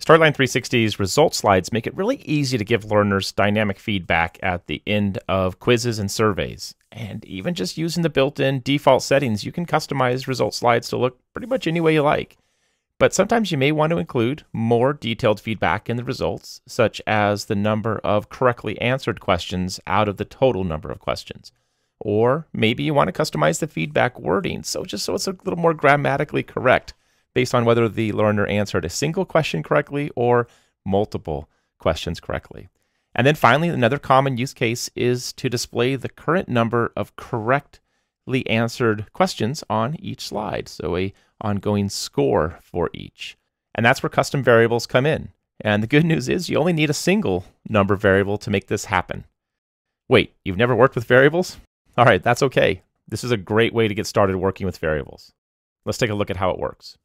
Storyline 360's result slides make it really easy to give learners dynamic feedback at the end of quizzes and surveys. And even just using the built-in default settings, you can customize result slides to look pretty much any way you like. But sometimes you may want to include more detailed feedback in the results, such as the number of correctly answered questions out of the total number of questions. Or maybe you want to customize the feedback wording, so it's a little more grammatically correct, based on whether the learner answered a single question correctly or multiple questions correctly. And then finally, another common use case is to display the current number of correctly answered questions on each slide. So an ongoing score for each. And that's where custom variables come in. And the good news is you only need a single number variable to make this happen. Wait, you've never worked with variables? All right, that's okay. This is a great way to get started working with variables. Let's take a look at how it works.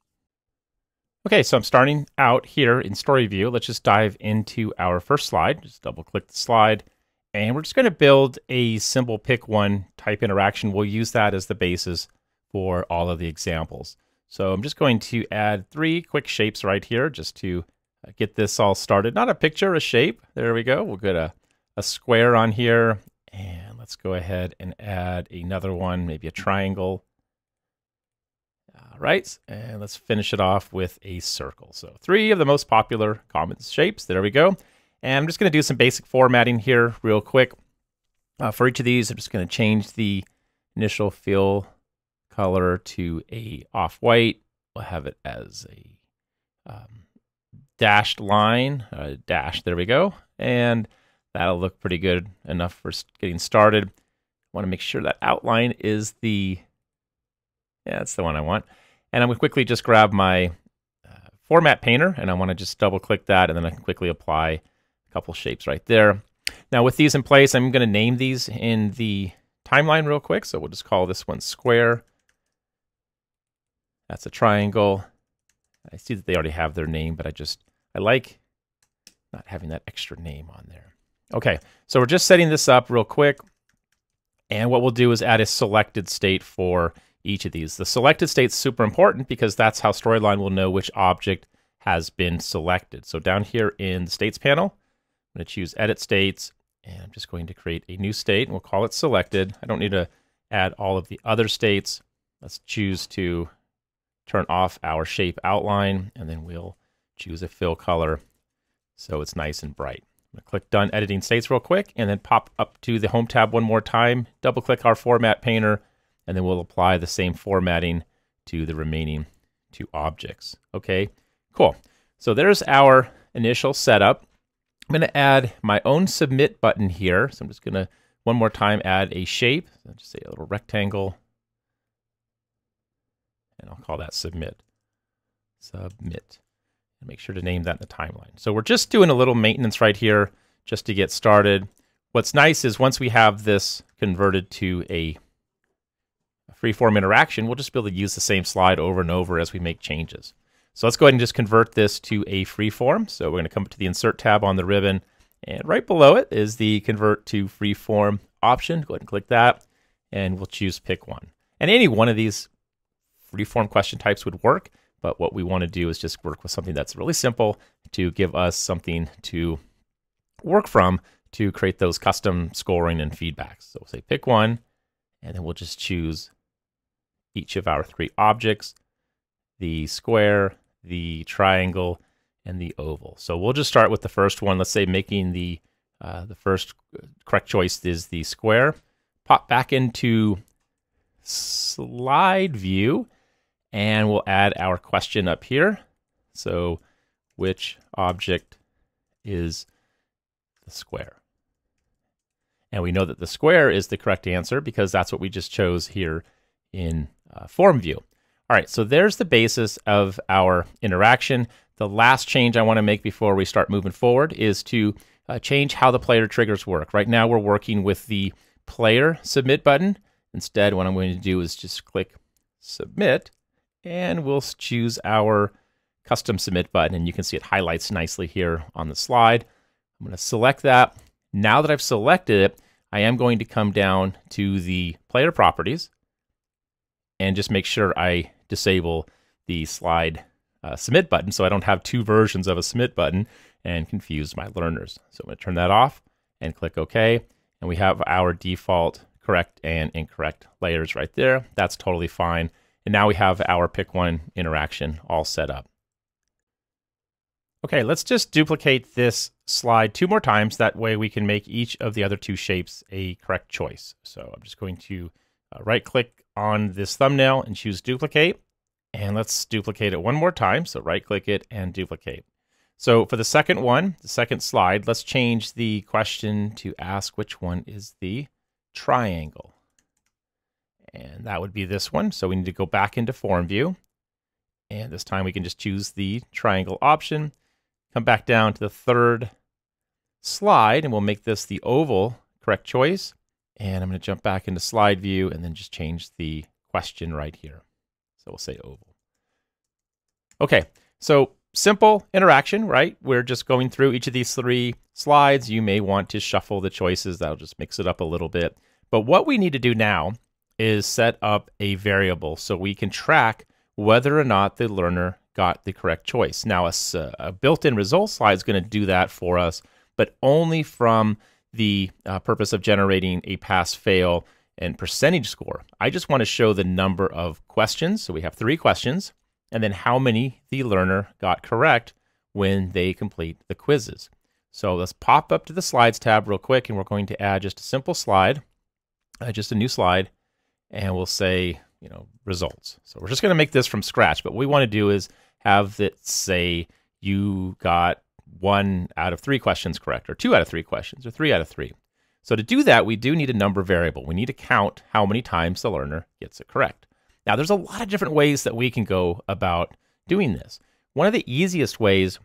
Okay, so I'm starting out here in Story View. Let's just dive into our first slide. Just double click the slide. And we're just going to build a simple pick one type interaction. We'll use that as the basis for all of the examples. So I'm just going to add 3 quick shapes right here just to get this all started. Not a picture, a shape. There we go. We'll get a square on here. And let's go ahead and add another one, maybe a triangle. Right, and let's finish it off with a circle. So 3 of the most popular common shapes. There we go. And I'm just going to do some basic formatting here real quick. For each of these, I'm just going to change the initial fill color to a off-white. We'll have it as a dashed line, dash. There we go. And that'll look pretty good enough for getting started. I want to make sure that outline is that's the one I want. And I'm going to quickly just grab my format painter, and I want to just double click that, and then I can quickly apply a couple shapes right there. Now with these in place, I'm going to name these in the timeline real quick. So we'll just call this one square. That's a triangle. I see that they already have their name, but I like not having that extra name on there. Okay, so we're just setting this up real quick. And what we'll do is add a selected state for each of these. The selected state is super important because that's how Storyline will know which object has been selected. So down here in the states panel, I'm going to choose edit states, and I'm just going to create a new state, and we'll call it selected. I don't need to add all of the other states. Let's choose to turn off our shape outline, and then we'll choose a fill color so it's nice and bright. I'm going to click Done Editing States real quick, and then pop up to the Home tab one more time, double click our Format Painter, and then we'll apply the same formatting to the remaining 2 objects. Okay, cool. So there's our initial setup. I'm going to add my own submit button here. So I'm just going to, one more time, add a shape. I'll just say a little rectangle. And I'll call that submit. Submit. And make sure to name that in the timeline. So we're just doing a little maintenance right here just to get started. What's nice is once we have this converted to a freeform interaction, we'll just be able to use the same slide over and over as we make changes. So let's go ahead and just convert this to a freeform. So we're going to come to the Insert tab on the ribbon, and right below it is the Convert to Freeform option. Go ahead and click that, and we'll choose Pick One. And any one of these freeform question types would work, but what we want to do is just work with something that's really simple to give us something to work from to create those custom scoring and feedbacks. So we'll say Pick One, and then we'll just choose each of our 3 objects, the square, the triangle, and the oval. So we'll just start with the first one. Let's say making the first correct choice is the square. Pop back into slide view, and we'll add our question up here. So which object is the square? And we know that the square is the correct answer because that's what we just chose here in form view. All right, so there's the basis of our interaction. The last change I want to make before we start moving forward is to change how the player triggers work. Right now we're working with the player submit button. Instead, what I'm going to do is just click submit, and we'll choose our custom submit button, and you can see it highlights nicely here on the slide. I'm going to select that. Now that I've selected it, I am going to come down to the player properties and just make sure I disable the slide submit button so I don't have two versions of a submit button and confuse my learners. So I'm going to turn that off and click OK. And we have our default correct and incorrect layers right there. That's totally fine. And now we have our pick one interaction all set up. Okay, let's just duplicate this slide 2 more times. That way we can make each of the other 2 shapes a correct choice. So I'm just going to right click on this thumbnail and choose duplicate. And let's duplicate it 1 more time. So right click it and duplicate. So for the second one, the second slide, let's change the question to ask which one is the triangle. And that would be this one. So we need to go back into form view. And this time we can just choose the triangle option. Come back down to the third slide, and we'll make this the oval correct choice. And I'm going to jump back into slide view and then just change the question right here. So we'll say oval. Okay, so simple interaction, right? We're just going through each of these 3 slides. You may want to shuffle the choices. That'll just mix it up a little bit. But what we need to do now is set up a variable so we can track whether or not the learner got the correct choice. Now, a built-in result slide is going to do that for us, but only from the purpose of generating a pass-fail and percentage score. I just want to show the number of questions. So we have 3 questions, and then how many the learner got correct when they complete the quizzes. So let's pop up to the Slides tab real quick, and we're going to add just a simple slide, just a new slide, and we'll say, results. So we're just going to make this from scratch, but what we want to do is have it say you got 1 out of 3 questions correct, or 2 out of 3 questions, or 3 out of 3. So to do that, we do need a number variable. We need to count how many times the learner gets it correct. Now, there's a lot of different ways that we can go about doing this. One of the easiest ways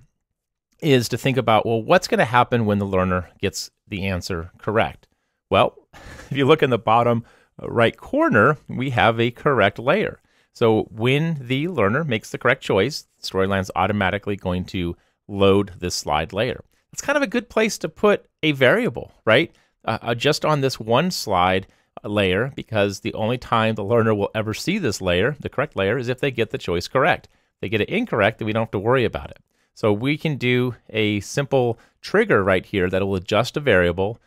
is to think about, well, what's going to happen when the learner gets the answer correct? Well, if you look in the bottom right corner, we have a correct layer. So when the learner makes the correct choice, Storyline's automatically going to load this slide layer. It's kind of a good place to put a variable, right? Just on this one slide layer, because the only time the learner will ever see this layer, the correct layer, is if they get the choice correct. If they get it incorrect, then we don't have to worry about it. So we can do a simple trigger right here that will adjust a variable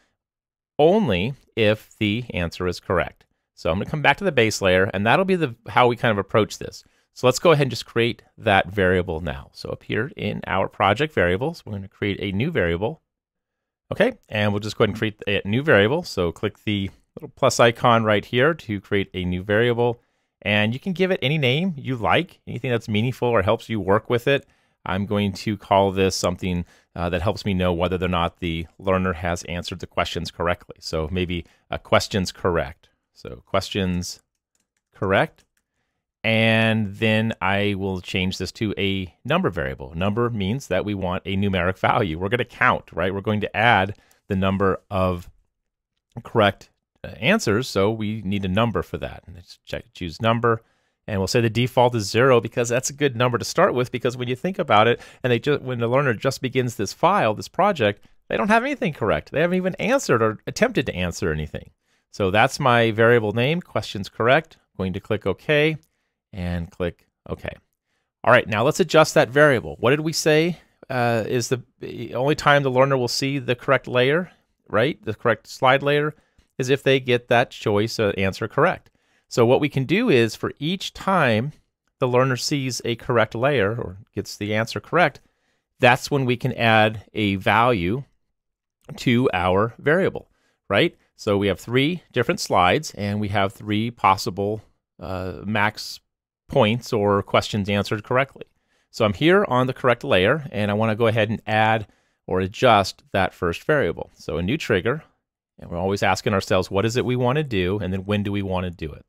only if the answer is correct. So I'm going to come back to the base layer, and that'll be how we kind of approach this. So let's go ahead and just create that variable now. So up here in our project variables, we're going to create a new variable. Okay, and we'll just go ahead and create a new variable. So click the little plus icon right here to create a new variable. And you can give it any name you like, anything that's meaningful or helps you work with it. I'm going to call this something that helps me know whether or not the learner has answered the questions correctly. So maybe questions correct. So questions correct. And then I will change this to a number variable. Number means that we want a numeric value. We're going to count, right? We're going to add the number of correct answers. So we need a number for that. And let's choose number. And we'll say the default is 0 because that's a good number to start with, because when you think about it, and when the learner just begins this project, they don't have anything correct. They haven't even answered or attempted to answer anything. So that's my variable name, questions correct. I'm going to click OK and click OK. All right, now let's adjust that variable. What did we say is the only time the learner will see the correct layer, right? The correct slide layer is if they get that choice answer correct. So what we can do is for each time the learner sees a correct layer or gets the answer correct, that's when we can add a value to our variable, right? So we have 3 different slides and we have 3 possible max points or questions answered correctly. So I'm here on the correct layer and I want to go ahead and add or adjust that first variable. So a new trigger, and we're always asking ourselves, what is it we want to do? And then when do we want to do it?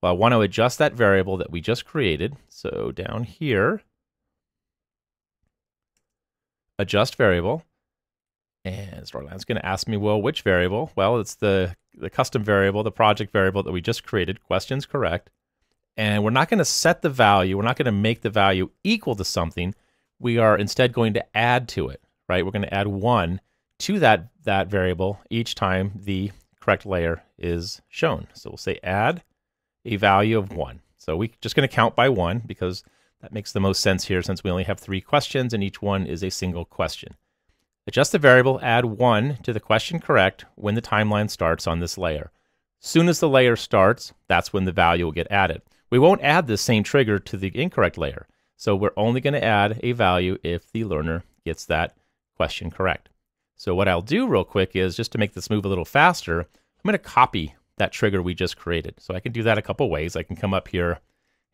Well, I want to adjust that variable that we just created. So down here, adjust variable. And Storyline's going to ask me, well, which variable? Well, it's the custom variable, the project variable that we just created, questions correct. And we're not going to set the value. We're not going to make the value equal to something. We are instead going to add to it, right? We're going to add 1 to that variable each time the correct layer is shown. So we'll say add a value of 1. So we're just going to count by 1 because That makes the most sense here since we only have 3 questions and each one is a single question. Adjust the variable, add 1 to the question correct when the timeline starts on this layer. Soon as the layer starts, that's when the value will get added. We won't add the same trigger to the incorrect layer. So we're only going to add a value if the learner gets that question correct. So what I'll do real quick is, just to make this move a little faster, I'm going to copy that trigger we just created. So I can do that a couple ways. I can come up here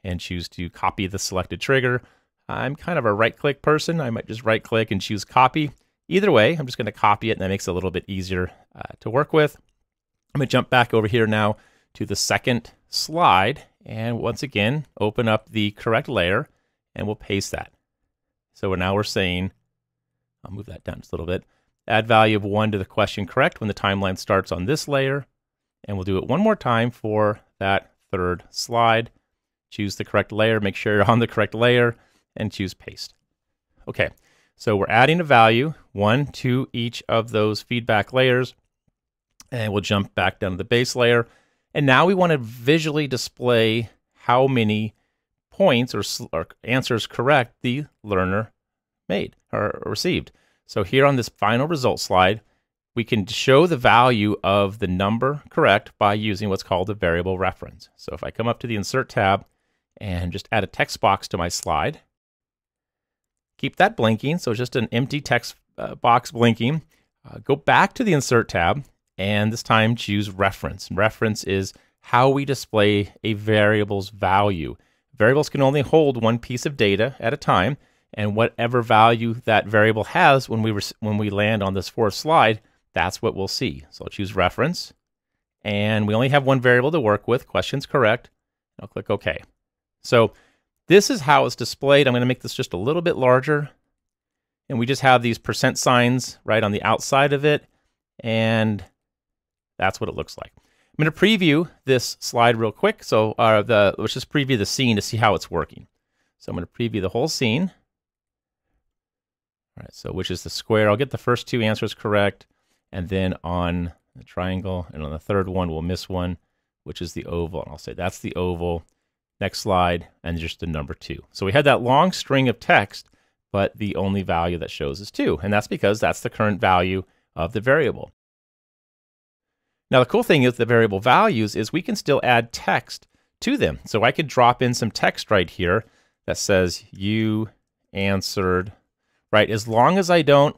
and choose to copy the selected trigger. I'm kind of a right-click person. I might just right-click and choose copy. Either way, I'm just going to copy it, and that makes it a little bit easier to work with. I'm going to jump back over here now to the second slide, and once again, open up the correct layer, and we'll paste that. So now we're saying, I'll move that down just a little bit, add value of 1 to the question correct when the timeline starts on this layer, and we'll do it one more time for that third slide. Choose the correct layer, make sure you're on the correct layer, and choose paste. Okay. So we're adding a value, 1 to each of those feedback layers, and we'll jump back down to the base layer. And now we want to visually display how many points or answers correct the learner made or received. So here on this final result slide, we can show the value of the number correct by using what's called a variable reference. So if I come up to the Insert tab and just add a text box to my slide, keep that blinking, so it's just an empty text box blinking. Go back to the Insert tab, and this time choose Reference. Reference is how we display a variable's value. Variables can only hold one piece of data at a time, and whatever value that variable has when we land on this fourth slide, that's what we'll see. So I'll choose Reference, and we only have one variable to work with, questions correct. I'll click OK. So this is how it's displayed. I'm going to make this just a little bit larger. And we just have these percent signs right on the outside of it. And that's what it looks like. I'm going to preview this slide real quick. So let's just preview the scene to see how it's working. So I'm going to preview the whole scene. All right, so which is the square. I'll get the first 2 answers correct. And then on the triangle and on the third one, we'll miss one, which is the oval. And I'll say that's the oval. Next slide, and just the number 2. So we had that long string of text, but the only value that shows is 2. And that's because that's the current value of the variable. Now, the cool thing is the variable values is we can still add text to them. So I could drop in some text right here that says you answered, right? As long as I don't,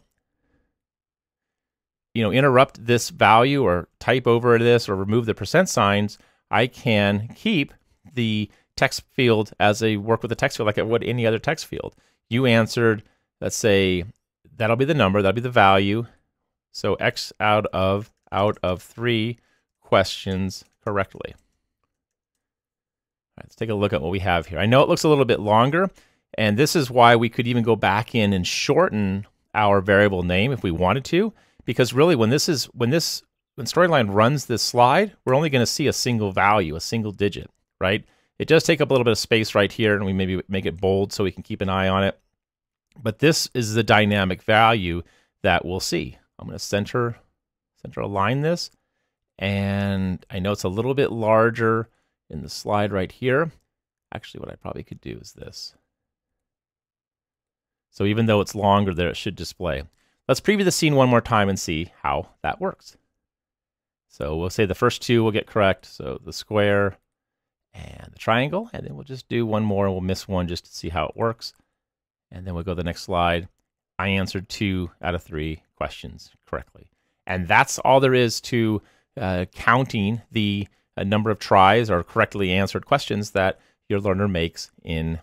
interrupt this value or type over this or remove the percent signs, I can keep the text field as a work with the text field like I would any other text field. You answered, let's say, that'll be the number, that'll be the value. So X out of 3 questions correctly. All right, let's take a look at what we have here. I know it looks a little bit longer, and this is why we could even go back in and shorten our variable name if we wanted to, because really when Storyline runs this slide, we're only going to see a single value, a single digit, right? It does take up a little bit of space right here, and we maybe make it bold so we can keep an eye on it. But this is the dynamic value that we'll see. I'm going to center align this, and I know it's a little bit larger in the slide right here. Actually, what I probably could do is this. So even though it's longer there, it should display. Let's preview the scene one more time and see how that works. So we'll say the first 2 will get correct. So the square and the triangle, and then we'll just do one more. We'll miss one just to see how it works. And then we'll go to the next slide. I answered 2 out of 3 questions correctly. And that's all there is to counting the number of tries or correctly answered questions that your learner makes in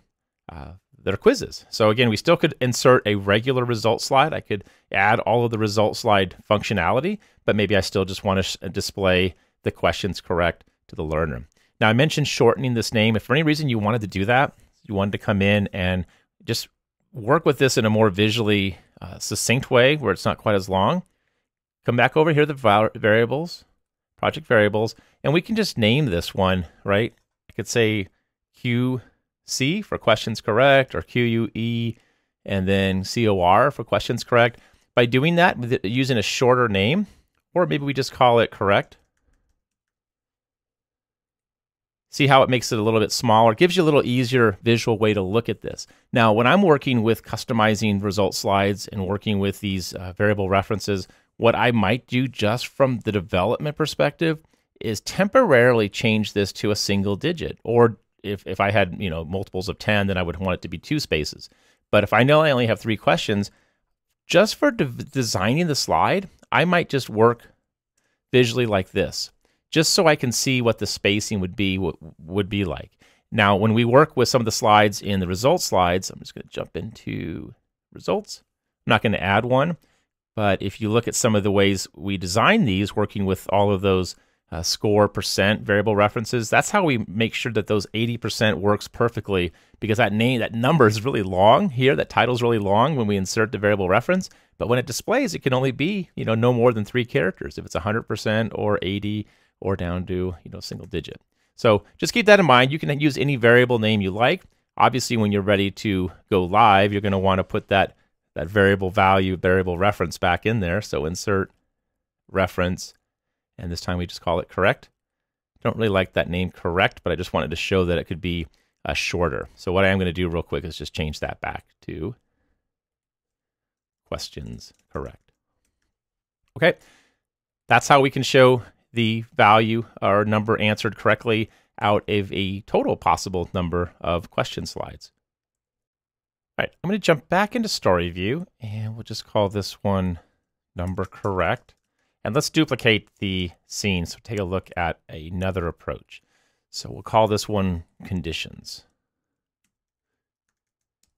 their quizzes. So again, we still could insert a regular result slide. I could add all of the result slide functionality, but maybe I still just want to display the questions correct to the learner. Now, I mentioned shortening this name. If for any reason you wanted to do that, you wanted to come in and just work with this in a more visually succinct way where it's not quite as long, come back over here to the variables, project variables, and we can just name this one, right? I could say QC for questions correct, or QUE, and then COR for questions correct. By doing that, using a shorter name, or maybe we just call it correct, See how it makes it a little bit smaller? It gives you a little easier visual way to look at this. Now, when I'm working with customizing result slides and working with these variable references, what I might do just from the development perspective is temporarily change this to a single digit. Or if I had multiples of 10, then I would want it to be 2 spaces. But if I know I only have 3 questions, just for designing the slide, I might just work visually like this, just so I can see what the spacing would be like. Now, when we work with some of the slides in the results slides, I'm just going to jump into results. I'm not going to add one, but if you look at some of the ways we design these, working with all of those score percent variable references, that's how we make sure that those 80% works perfectly, because that number is really long here, that title is really long when we insert the variable reference, but when it displays, it can only be no more than 3 characters, if it's 100% or 80 or down to single digit. So just keep that in mind. You can use any variable name you like. Obviously, when you're ready to go live, you're going to want to put that variable value, variable reference back in there. So insert reference, and this time we just call it correct. Don't really like that name correct, but I just wanted to show that it could be shorter. So what I am going to do real quick is just change that back to questions correct. Okay, that's how we can show the value or number answered correctly out of a total possible number of question slides. All right, I'm going to jump back into Story View, and we'll just call this one number correct. And let's duplicate the scene, so take a look at another approach. So we'll call this one conditions.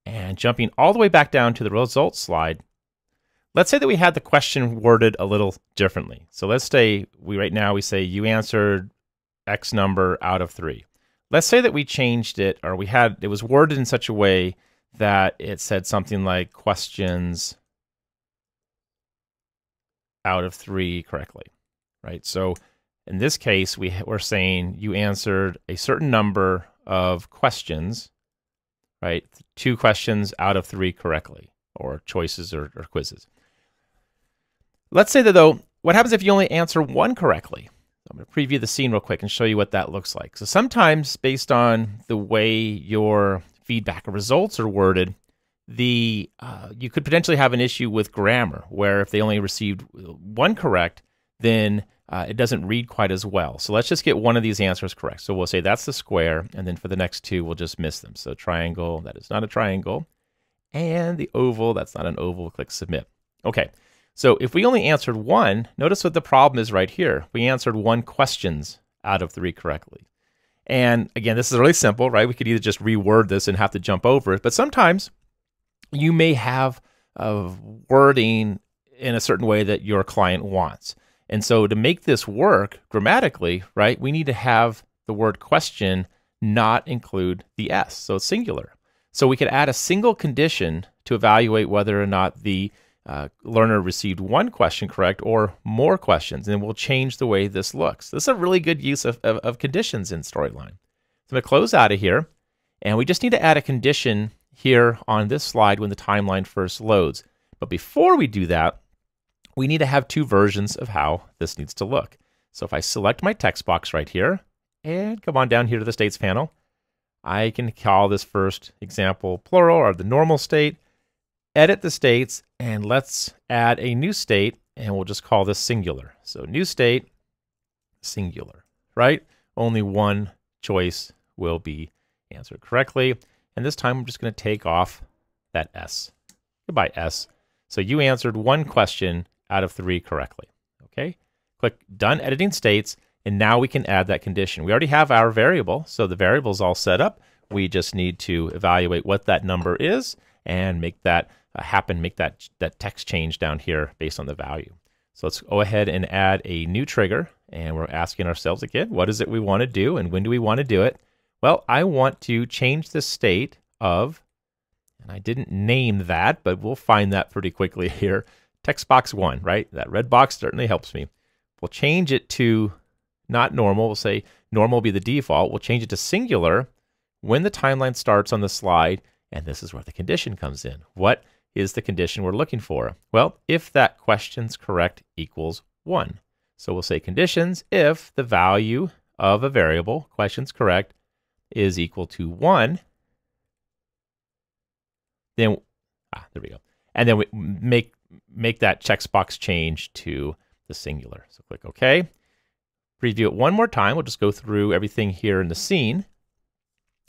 And jumping all the way back down to the results slide, let's say that we had the question worded a little differently. So let's say right now we say you answered X number out of 3. Let's say that we changed it, or it was worded in such a way that it said something like questions out of 3 correctly, right? So in this case, we're saying you answered a certain number of questions, right? 2 questions out of 3 correctly, or choices or quizzes. Let's say that though, what happens if you only answer 1 correctly? I'm going to preview the scene real quick and show you what that looks like. So sometimes based on the way your feedback or results are worded, you could potentially have an issue with grammar, where if they only received 1 correct, then it doesn't read quite as well. So let's just get one of these answers correct. So we'll say that's the square, and then for the next 2, we'll just miss them. So triangle, that is not a triangle. And the oval, that's not an oval. Click submit. Okay, so if we only answered 1, notice what the problem is right here. We answered 1 questions out of 3 correctly. And again, this is really simple, right? We could either just reword this and have to jump over it, but sometimes you may have wording in a certain way that your client wants. And so to make this work grammatically, right, we need to have the word question not include the S, so it's singular. So we could add a single condition to evaluate whether or not the learner received 1 question correct or more questions, and we'll change the way this looks. This is a really good use of conditions in Storyline. So I'm going to close out of here, and we just need to add a condition here on this slide when the timeline first loads. But before we do that, we need to have 2 versions of how this needs to look. So if I select my text box right here and come on down here to the states panel, I can call this first example plural, or the normal state, edit the states, and let's add a new state, and we'll just call this singular. So new state, singular, right? Only 1 choice will be answered correctly. And this time I'm just going to take off that S. Goodbye, S. So you answered 1 question out of 3 correctly. Okay? Click Done Editing States, and now we can add that condition. We already have our variable, so the variable's all set up. We just need to evaluate what that number is and make that happen, make that text change down here based on the value. So let's go ahead and add a new trigger, and we're asking ourselves again, what is it we want to do, and when do we want to do it? Well, I want to change the state of, and I didn't name that, but we'll find that pretty quickly here, text box 1, right? That red box certainly helps me. We'll change it to not normal. We'll say normal will be the default. We'll change it to singular when the timeline starts on the slide, and this is where the condition comes in. What is the condition we're looking for? Well, if that question's correct equals 1. So we'll say conditions if the value of a variable, question's correct, is equal to 1, then, there we go. And then we make that checkbox change to the singular. So click OK. Preview it one more time. We'll just go through everything here in the scene.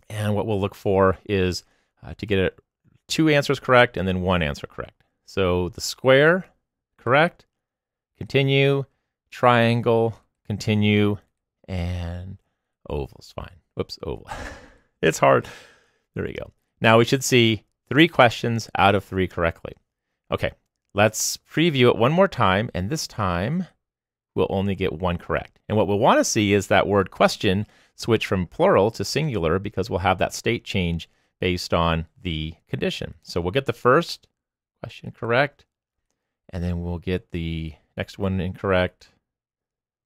And what we'll look for is to get 2 answers correct and then 1 answer correct. So the square, correct, continue, triangle, continue, and oval's fine. Whoops, oval. It's hard. There we go. Now we should see 3 questions out of 3 correctly. Okay, let's preview it one more time, and this time we'll only get 1 correct. And what we'll want to see is that word question switch from plural to singular because we'll have that state change based on the condition. So we'll get the first question correct, and then we'll get the next one incorrect,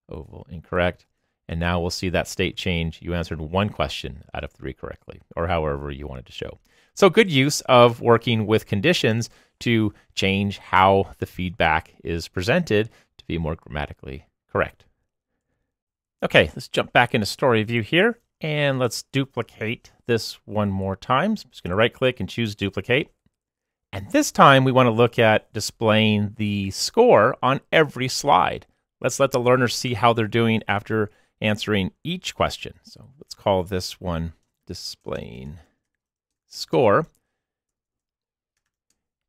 oval incorrect, and now we'll see that state change. You answered 1 question out of 3 correctly, or however you wanted to show. So good use of working with conditions to change how the feedback is presented to be more grammatically correct. Okay, let's jump back into story view here, and let's duplicate this one more time. So I'm just going to right-click and choose duplicate. And this time we want to look at displaying the score on every slide. Let's let the learners see how they're doing after answering each question. So let's call this one displaying score.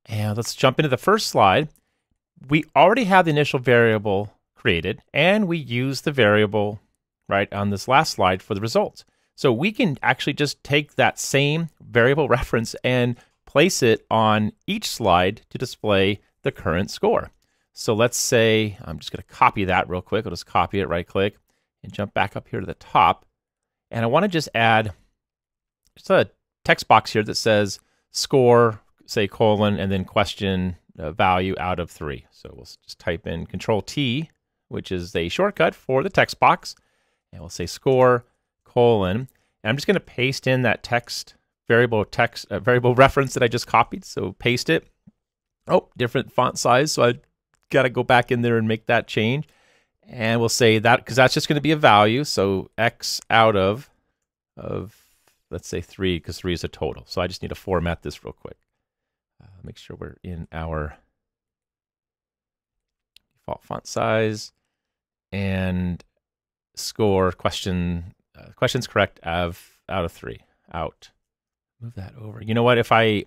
And let's jump into the first slide. We already have the initial variable created, and we use the variable right on this last slide for the results. So we can actually just take that same variable reference and place it on each slide to display the current score. So let's say, I'm just going to copy that real quick. I'll just copy it, right click, and jump back up here to the top. And I want to just add just a text box here that says score, say colon, and then question value out of 3. So we'll just type in Control T, which is a shortcut for the text box. And we'll say score, colon. And I'm just going to paste in that variable reference that I just copied. So paste it. Oh, different font size. So I got to go back in there and make that change. And we'll say that, because that's just going to be a value. So X out of let's say 3, because 3 is a total. So I just need to format this real quick. Make sure we're in our default font size and score questions correct out of 3. Out. Move that over. You know what? If I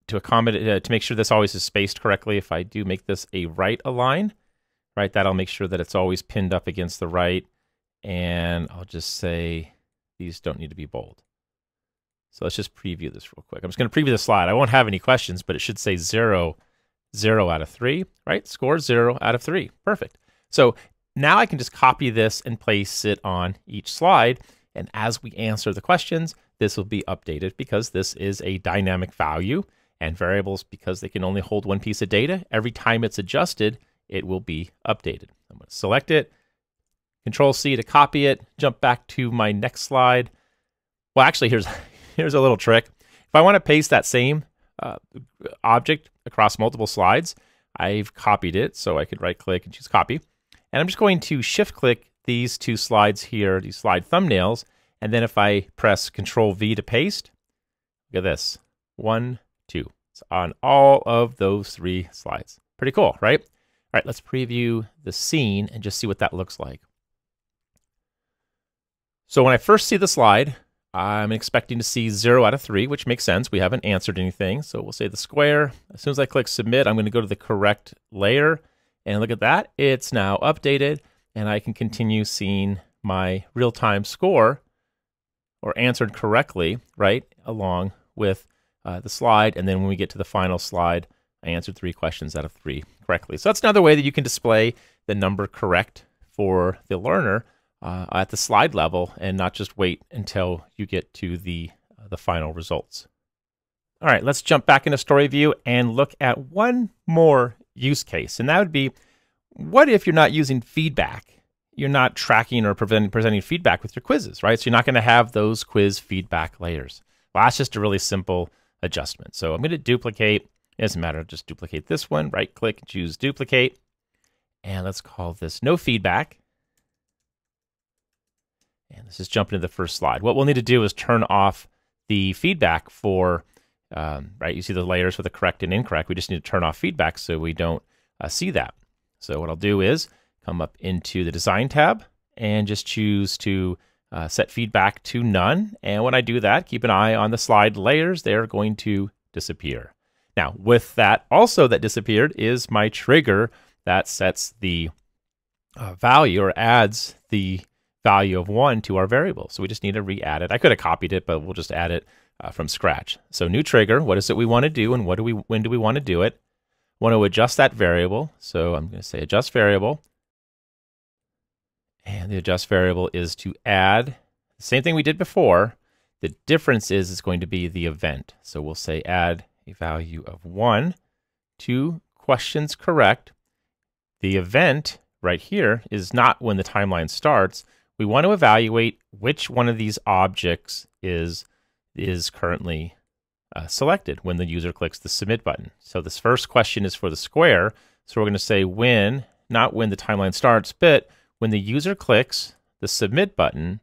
to accommodate to make sure this always is spaced correctly, if I do make this a right align, right, that'll make sure that it's always pinned up against the right. And I'll just say these don't need to be bold. So let's just preview this real quick. I'm just going to preview the slide. I won't have any questions, but it should say 0 out of 3, right? Score 0 out of 3. Perfect. So now I can just copy this and place it on each slide. And as we answer the questions, this will be updated because this is a dynamic value, and variables, because they can only hold one piece of data, every time it's adjusted, it will be updated. I'm going to select it, Control C to copy it, jump back to my next slide. Well, actually, here's a little trick. If I want to paste that same object across multiple slides, I've copied it, so I could right-click and choose copy. And I'm just going to shift-click these 2 slides here, these slide thumbnails, and then if I press Control V to paste, look at this, 1, 2. It's on all of those 3 slides. Pretty cool, right? All right, let's preview the scene and just see what that looks like. So when I first see the slide, I'm expecting to see 0 out of 3, which makes sense. We haven't answered anything. So we'll say the square. As soon as I click submit, I'm going to go to the correct layer. And look at that. It's now updated. And I can continue seeing my real-time score, or answered correctly, right, along with the slide. And then when we get to the final slide, I answered 3 questions out of 3 correctly. So that's another way that you can display the number correct for the learner at the slide level, and not just wait until you get to the final results. All right, let's jump back into story view and look at one more use case. And that would be, what if you're not using feedback? You're not tracking or presenting feedback with your quizzes, right? So you're not going to have those quiz feedback layers. Well, that's just a really simple adjustment. So I'm going to duplicate. It doesn't matter, just duplicate this one, right click, choose duplicate. And let's call this no feedback. And this is jumping to the first slide. What we'll need to do is turn off the feedback for, right, you see the layers for the correct and incorrect. We just need to turn off feedback so we don't see that. So what I'll do is come up into the Design tab and just choose to set feedback to none. And when I do that, keep an eye on the slide layers. They're going to disappear. Now, with that also that disappeared is my trigger that sets the value or adds the value of 1 to our variable. So we just need to re-add it. I could have copied it, but we'll just add it from scratch. So new trigger, what is it we want to do and when do we want to do it? Want to adjust that variable. So I'm going to say adjust variable. And the adjust variable is to add the same thing we did before. The difference is it's going to be the event. So we'll say add a value of 1 to questions correct. The event right here is not when the timeline starts. We want to evaluate which one of these objects is currently selected when the user clicks the submit button. So this first question is for the square. So we're going to say when, not when the timeline starts, but when the user clicks the submit button,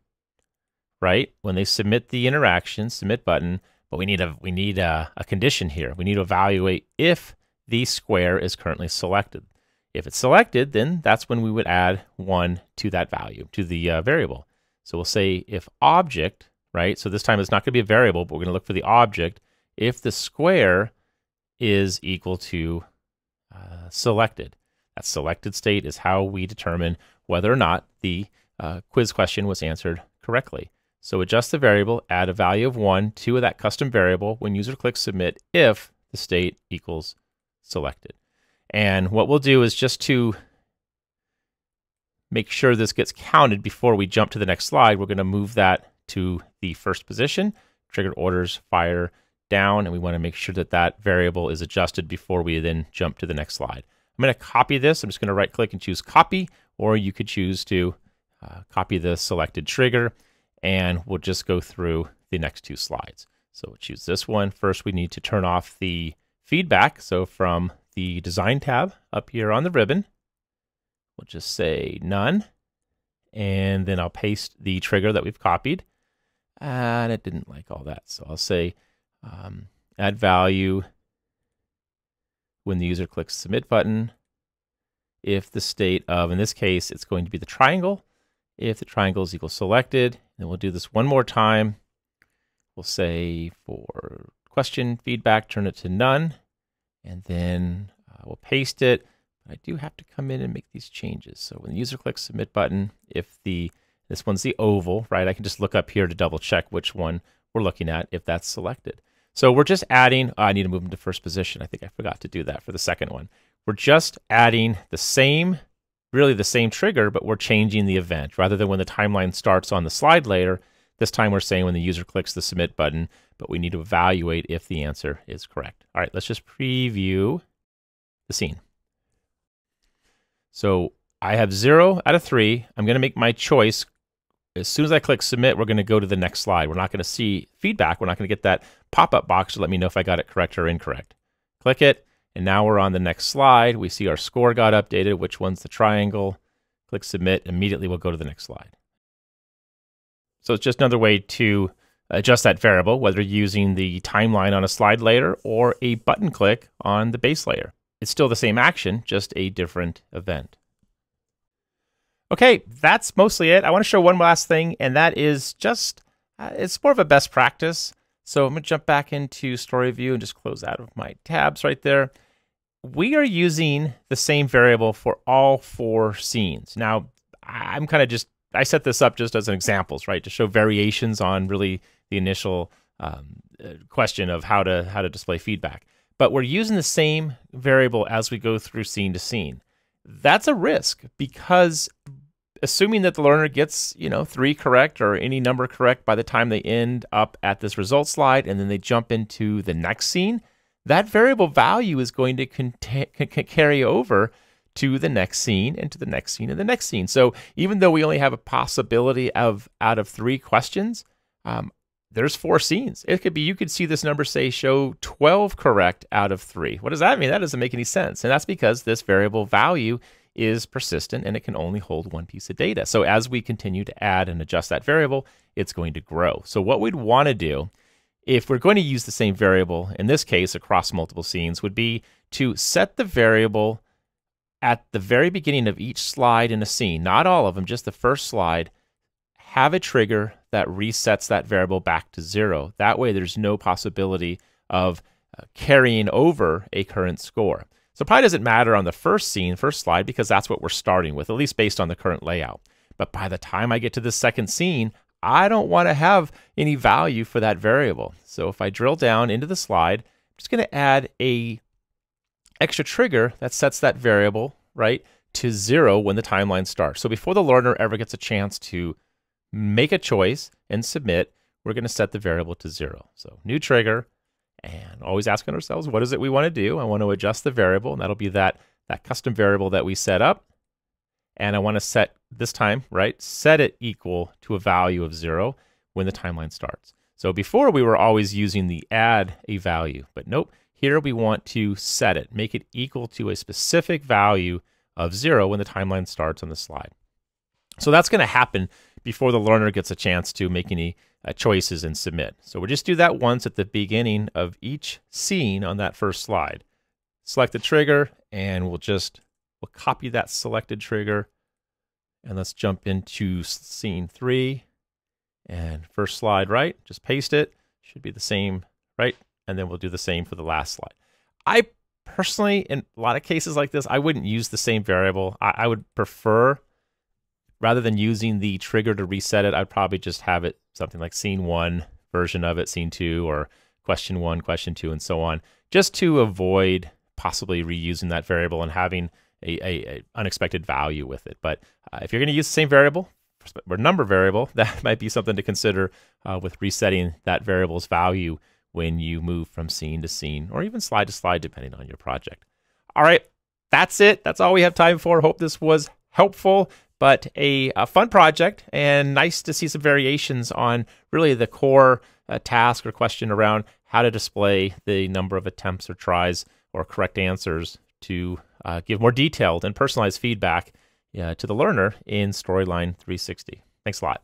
right? When they submit the interaction, submit button, but we need a condition here. We need to evaluate if the square is currently selected. If it's selected, then that's when we would add 1 to that value, to the variable. So we'll say if object, right? So this time it's not going to be a variable, but we're going to look for the object. If the square is equal to selected. That selected state is how we determine whether or not the quiz question was answered correctly. So adjust the variable, add a value of 1 to that custom variable when user clicks submit if the state equals selected. And what we'll do is just to make sure this gets counted before we jump to the next slide, we're going to move that to the first position, triggered orders, fire down, and we want to make sure that that variable is adjusted before we then jump to the next slide. I'm going to copy this. I'm just going to right click and choose copy, or you could choose to copy the selected trigger, and we'll just go through the next 2 slides. So we'll choose this one. First, we need to turn off the feedback. So from the Design tab up here on the ribbon, we'll just say none, and then I'll paste the trigger that we've copied, and it didn't like all that. So I'll say add value when the user clicks submit button if the state of, in this case, it's going to be the triangle. If the triangle is equal selected, then we'll do this one more time. We'll say for question feedback, turn it to none, and then we'll paste it. I do have to come in and make these changes. So when the user clicks submit button, if this one's the oval, right? I can just look up here to double check which one we're looking at if that's selected. So we're just adding, I need to move them to first position. I think I forgot to do that for the second one. We're just adding the same, really the same trigger, but we're changing the event. Rather than when the timeline starts on the slide layer, this time we're saying when the user clicks the submit button, but we need to evaluate if the answer is correct. All right, let's just preview the scene. So I have 0 out of 3. I'm going to make my choice. As soon as I click submit, we're going to go to the next slide. We're not going to see feedback. We're not going to get that pop-up box to let me know if I got it correct or incorrect. Click it, and now we're on the next slide. We see our score got updated, which one's the triangle. Click submit, immediately we'll go to the next slide. So it's just another way to adjust that variable, whether using the timeline on a slide layer or a button click on the base layer. It's still the same action, just a different event. Okay, that's mostly it. I want to show one last thing, and that is just, it's more of a best practice. So I'm going to jump back into Story View and just close out of my tabs right there. We are using the same variable for all 4 scenes. Now, I'm kind of just, I set this up just as an examples, right, to show variations on really the initial question of how to display feedback. But we're using the same variable as we go through scene to scene. That's a risk because assuming that the learner gets, 3 correct or any number correct by the time they end up at this result slide and then they jump into the next scene, that variable value is going to carry over to the next scene and to the next scene and the next scene. So even though we only have a possibility of out of 3 questions, there's 4 scenes. It could be, you could see this number say show 12 correct out of 3. What does that mean? That doesn't make any sense. And that's because this variable value is persistent and it can only hold one piece of data. So as we continue to add and adjust that variable, it's going to grow. So what we'd want to do, if we're going to use the same variable, in this case across multiple scenes, would be to set the variable at the very beginning of each slide in a scene, not all of them, just the first slide, have a trigger that resets that variable back to 0. That way there's no possibility of carrying over a current score. So it probably doesn't matter on the first scene, first slide, because that's what we're starting with, at least based on the current layout. But by the time I get to the second scene, I don't want to have any value for that variable. So if I drill down into the slide, I'm just going to add a extra trigger that sets that variable, right, to 0 when the timeline starts. So before the learner ever gets a chance to make a choice and submit, we're going to set the variable to 0. So new trigger, and always asking ourselves, what is it we want to do? I want to adjust the variable, and that'll be that custom variable that we set up. And I want to set, this time, right, set it equal to a value of 0 when the timeline starts. So before we were always using the add a value, but nope, here we want to set it, make it equal to a specific value of 0 when the timeline starts on the slide. So that's going to happen before the learner gets a chance to make any choices and submit. So we'll just do that once at the beginning of each scene on that first slide. Select the trigger, and we'll copy that selected trigger, and let's jump into scene 3. And first slide, right? Just paste it. Should be the same, right? And then we'll do the same for the last slide. I personally, in a lot of cases like this, I wouldn't use the same variable. I would prefer, rather than using the trigger to reset it, I'd probably just have it something like scene 1 version of it, scene 2, or question 1, question 2, and so on, just to avoid possibly reusing that variable and having a unexpected value with it. But if you're going to use the same variable or number variable, that might be something to consider with resetting that variable's value when you move from scene to scene, or even slide to slide, depending on your project. All right, that's it. That's all we have time for. Hope this was helpful, but a fun project, and nice to see some variations on really the core task or question around how to display the number of attempts or tries or correct answers to give more detailed and personalized feedback to the learner in Storyline 360. Thanks a lot.